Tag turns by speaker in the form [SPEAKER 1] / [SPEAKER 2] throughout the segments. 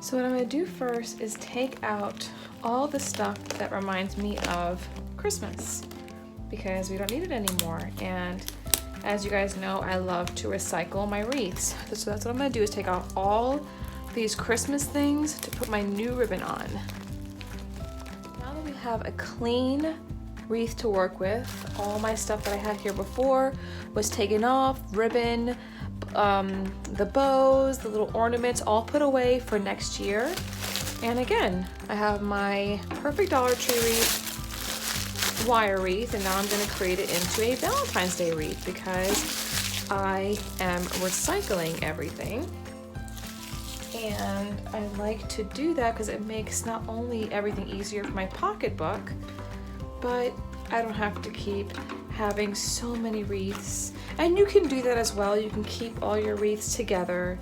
[SPEAKER 1] So what I'm gonna do first is take out all the stuff that reminds me of Christmas because we don't need it anymore. And as you guys know, I love to recycle my wreaths. So that's what I'm gonna do, is take out all these Christmas things to put my new ribbon on. Now that we have a clean wreath to work with, all my stuff that I had here before was taken off, ribbon, the bows, the little ornaments, all put away for next year. And again, I have my perfect Dollar Tree wreath, wire wreath, and now I'm going to create it into a Valentine's Day wreath because I am recycling everything. And I like to do that because it makes not only everything easier for my pocketbook, but I don't have to keep having so many wreaths. And you can do that as well. You can keep all your wreaths together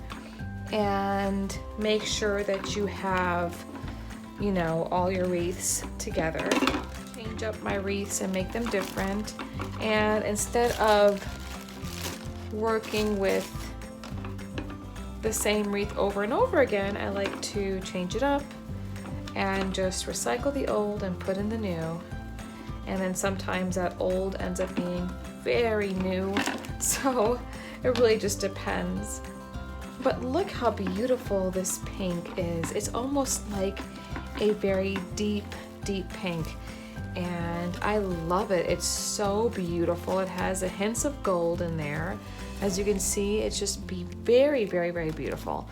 [SPEAKER 1] and make sure that you have, you know, all your wreaths together. Change up my wreaths and make them different. And instead of working with the same wreath over and over again, I like to change it up and just recycle the old and put in the new. And then sometimes that old ends up being very new, so it really just depends. But look how beautiful this pink is. It's almost like a very deep, deep pink, and I love it. It's so beautiful. It has a hints of gold in there. As you can see, it's just very, very, very beautiful.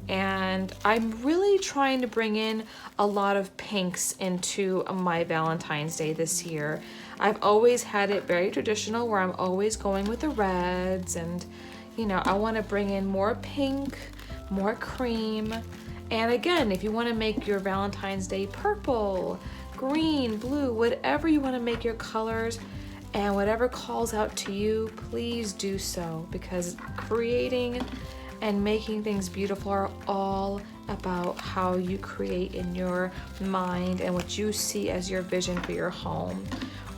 [SPEAKER 1] And I'm really trying to bring in a lot of pinks into my Valentine's Day this year. I've always had it very traditional where I'm always going with the reds, and you know, I want to bring in more pink, more cream. And again, if you want to make your Valentine's Day purple, green, blue, whatever you want to make your colors, and whatever calls out to you, please do so, because creating and making things beautiful are all about how you create in your mind and what you see as your vision for your home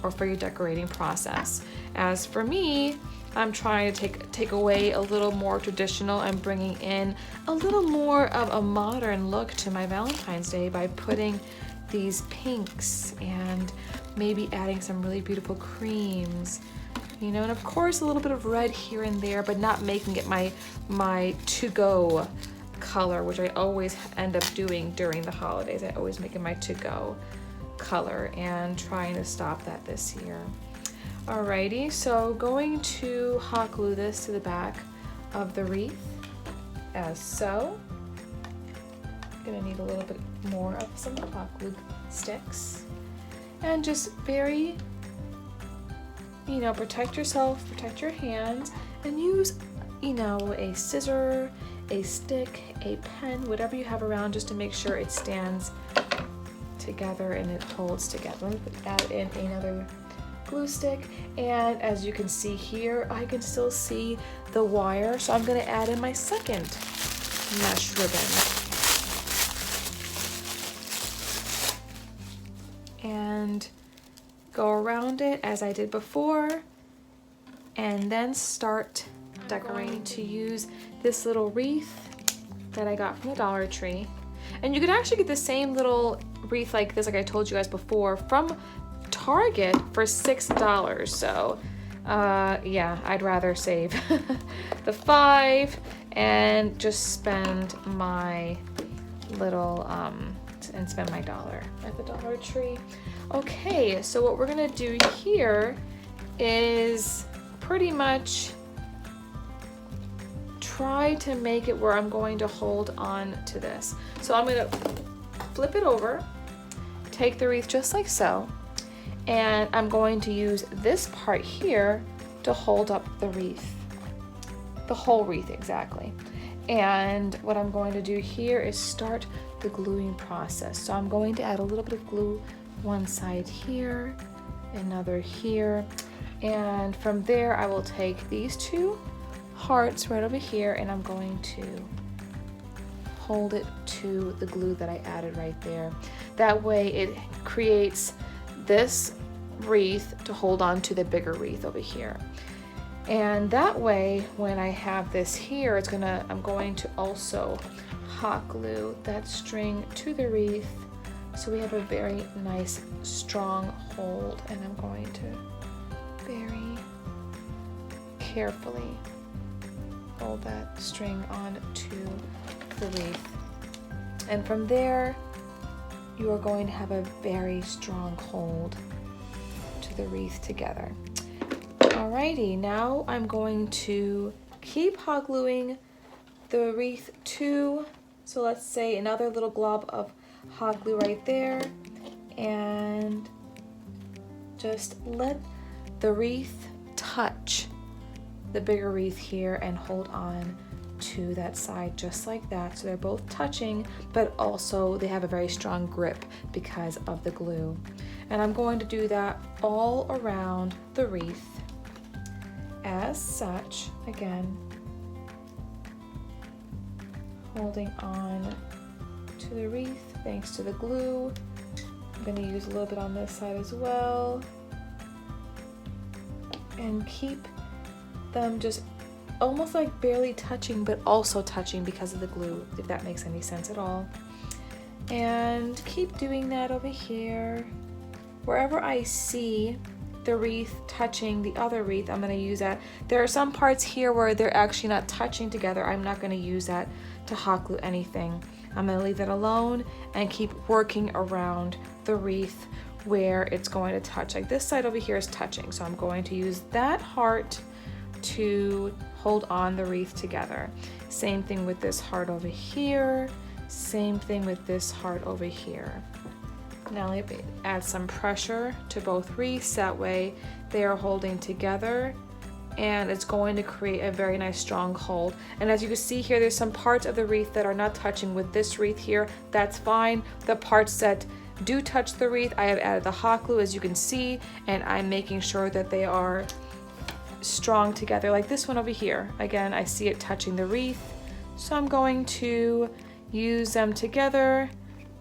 [SPEAKER 1] or for your decorating process. As for me, I'm trying to take away a little more traditional and bringing in a little more of a modern look to my Valentine's Day by putting these pinks and maybe adding some really beautiful creams, you know, and of course a little bit of red here and there, but not making it my to-go color, which I always end up doing during the holidays. I always make it my to-go color, and trying to stop that this year. Alrighty, so going to hot glue this to the back of the wreath, as so. Gonna need a little bit more of some hot glue sticks, and just very, you know, protect yourself, protect your hands, and use, you know, a scissor, a stick, a pen, whatever you have around, just to make sure it stands together and it holds together. Let me add in another glue stick, and as you can see here, I can still see the wire, so I'm going to add in my second mesh ribbon. And go around it as I did before, and then start decorating to use this little wreath that I got from the Dollar Tree. And you can actually get the same little wreath like this, like I told you guys before, from Target for $6. So yeah, I'd rather save the $5 and just spend my little and spend my $1 at the Dollar Tree. Okay, so what we're gonna do here is pretty much try to make it where I'm going to hold on to this. So I'm gonna flip it over, take the wreath just like so, and I'm going to use this part here to hold up the wreath, the whole wreath exactly. And what I'm going to do here is start the gluing process. So I'm going to add a little bit of glue one side here, another here, and from there I will take these two hearts right over here, and I'm going to hold it to the glue that I added right there. That way it creates this wreath to hold on to the bigger wreath over here. And that way, when I have this here, I'm going to also hot glue that string to the wreath so we have a very nice strong hold, and I'm going to very carefully hold that string onto the wreath. And from there, you are going to have a very strong hold to the wreath together. Alrighty, now I'm going to keep hot gluing the wreath to, so let's say another little glob of hot glue right there, and just let the wreath touch the bigger wreath here and hold on to that side just like that. So they're both touching, but also they have a very strong grip because of the glue. And I'm going to do that all around the wreath as such. Again, holding on to the wreath thanks to the glue. I'm going to use a little bit on this side as well, and keep them just almost like barely touching, but also touching because of the glue, if that makes any sense at all. And keep doing that over here. Wherever I see the wreath touching the other wreath, I'm going to use that. There are some parts here where they're actually not touching together. I'm not going to use that to hot glue anything. I'm going to leave that alone and keep working around the wreath where it's going to touch. Like this side over here is touching, so I'm going to use that heart to hold on the wreath together. Same thing with this heart over here. Same thing with this heart over here. Now let me add some pressure to both wreaths. That way they are holding together, and it's going to create a very nice strong hold. And as you can see here, there's some parts of the wreath that are not touching with this wreath here. That's fine. The parts that do touch the wreath, I have added the hot glue, as you can see, and I'm making sure that they are strong together. Like this one over here, again, I see it touching the wreath, so I'm going to use them together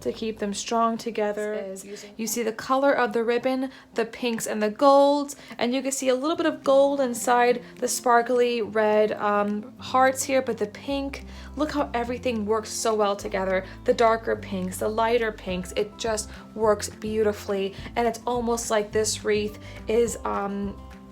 [SPEAKER 1] to keep them strong together. You see the color of the ribbon, the pinks and the golds, and you can see a little bit of gold inside the sparkly red hearts here, but the pink, look how everything works so well together. The darker pinks, the lighter pinks, it just works beautifully, and it's almost like this wreath is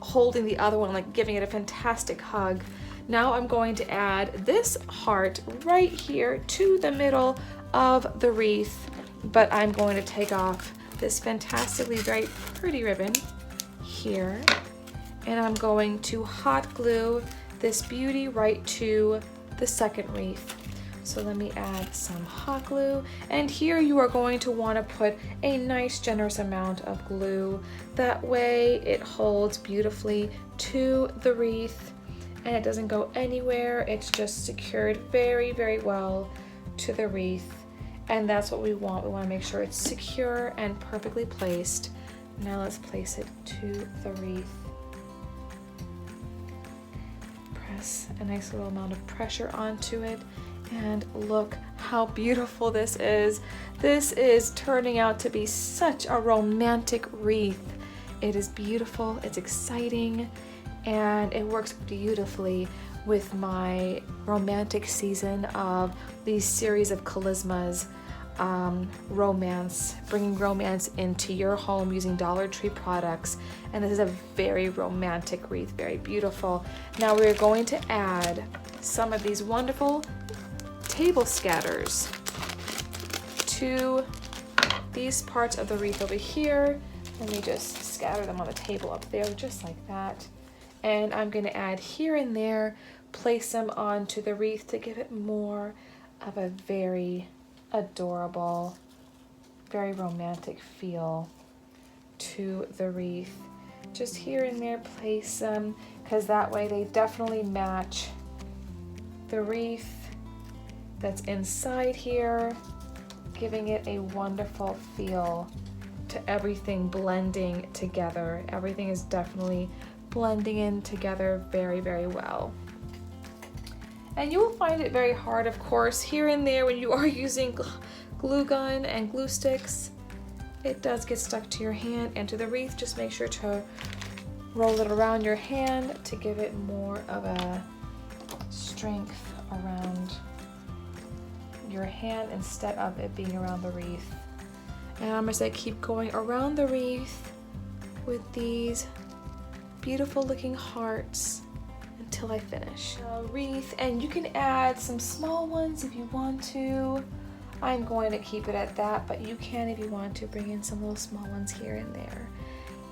[SPEAKER 1] holding the other one, like giving it a fantastic hug. Now I'm going to add this heart right here to the middle of the wreath, but I'm going to take off this fantastically very pretty ribbon here, and I'm going to hot glue this beauty right to the second wreath. So let me add some hot glue, and here you are going to want to put a nice generous amount of glue. That way it holds beautifully to the wreath and it doesn't go anywhere. It's just secured very, very well to the wreath, and that's what we want. We want to make sure it's secure and perfectly placed. Now let's place it to the wreath. Press a nice little amount of pressure onto it, and look how beautiful this is. This is turning out to be such a romantic wreath. It is beautiful, it's exciting, and it works beautifully with my romantic season of these series of charismas, romance, bringing romance into your home using Dollar Tree products. And this is a very romantic wreath, very beautiful. Now we're going to add some of these wonderful table scatters to these parts of the wreath over here. Let me just scatter them on the table up there, just like that. And I'm going to add here and there, place them onto the wreath to give it more of a very adorable, very romantic feel to the wreath. Just here and there, place them, because that way they definitely match the wreath that's inside here, giving it a wonderful feel to everything blending together. Everything is definitely blending in together very, very well. And you will find it very hard, of course, here and there when you are using glue gun and glue sticks. It does get stuck to your hand and to the wreath. Just make sure to roll it around your hand to give it more of a strength around your hand instead of it being around the wreath. And I'm just gonna keep going around the wreath with these beautiful looking hearts until I finish the wreath. And you can add some small ones if you want to. I'm going to keep it at that, but you can, if you want to, bring in some little small ones here and there,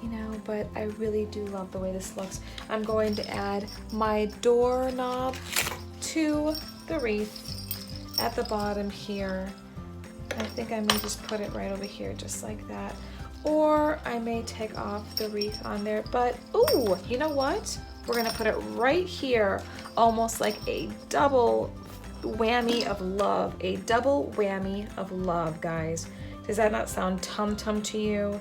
[SPEAKER 1] you know, but I really do love the way this looks. I'm going to add my doorknob to the wreath at the bottom here. I think I may just put it right over here just like that. Or I may take off the wreath on there, but ooh, you know what? We're gonna put it right here, almost like a double whammy of love. A double whammy of love, guys. Does that not sound tum-tum to you?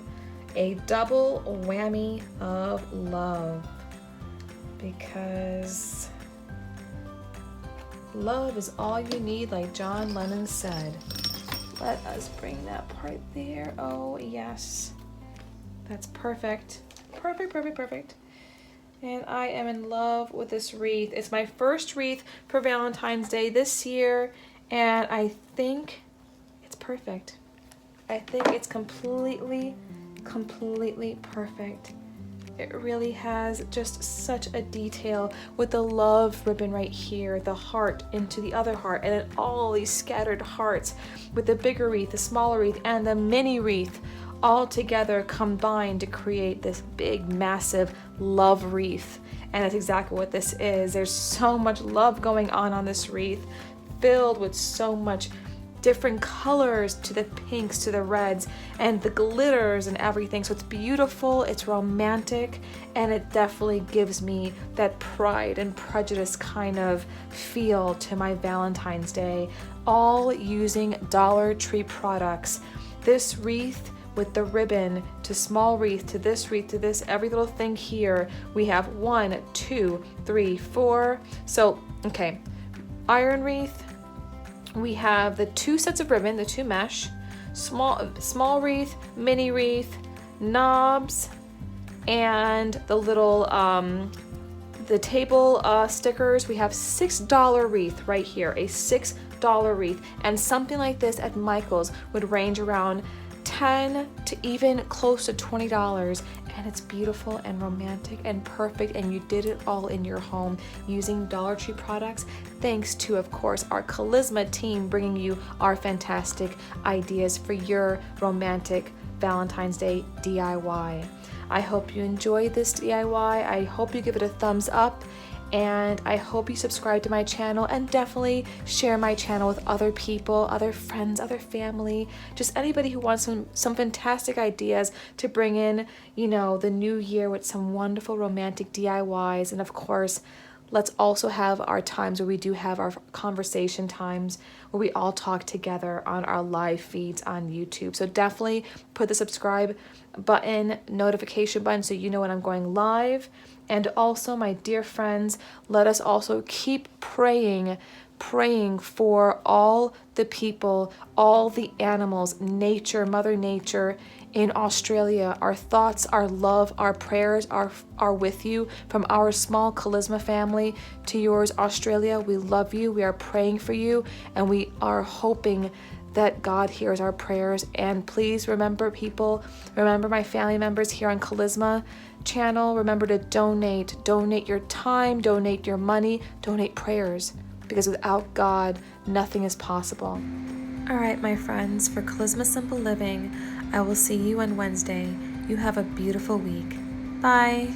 [SPEAKER 1] A double whammy of love. Because love is all you need, like John Lennon said. Let us bring that part there. Oh, yes. That's perfect. Perfect, perfect, perfect. And I am in love with this wreath. It's my first wreath for Valentine's Day this year, and I think it's perfect. I think it's completely, completely perfect. It really has just such a detail with the love ribbon right here, the heart into the other heart, and then all these scattered hearts with the bigger wreath, the smaller wreath, and the mini wreath all together combined to create this big, massive love wreath. And that's exactly what this is. There's so much love going on this wreath, filled with so much different colors, to the pinks, to the reds, and the glitters and everything. So it's beautiful, it's romantic, and it definitely gives me that Pride and Prejudice kind of feel to my Valentine's Day, all using Dollar Tree products. This wreath with the ribbon, to small wreath, to this wreath, to this, every little thing here. We have 1, 2, 3, 4. So, okay, iron wreath. We have the 2 sets of ribbon, the 2 mesh, small wreath, mini wreath, knobs, and the little the table stickers. We have $6 wreath right here, a $6 wreath, and something like this at Michael's would range around $10 to even close to $20, and it's beautiful and romantic and perfect, and you did it all in your home using Dollar Tree products, thanks to, of course, our Charisma team bringing you our fantastic ideas for your romantic Valentine's Day DIY. I hope you enjoyed this DIY. I hope you give it a thumbs up, and I hope you subscribe to my channel, and definitely share my channel with other people, other friends, other family, just anybody who wants some fantastic ideas to bring in, you know, the new year with some wonderful romantic DIYs. And of course, let's also have our times where we do have our conversation times where we all talk together on our live feeds on YouTube. So definitely put the subscribe button, notification button, so you know when I'm going live. And also, my dear friends, let us also keep praying for all the people, all the animals, nature, Mother Nature in Australia. Our thoughts, our love, our prayers are with you, from our small Charisma family to yours, Australia. We love you. We are praying for you, and we are hoping that God hears our prayers. And please remember, people, remember my family members here on Charisma channel, remember to donate your time, donate your money, donate prayers, because without God, nothing is possible. All right, my friends, for Charisma Simple Living, I will see you on Wednesday. You have a beautiful week. Bye.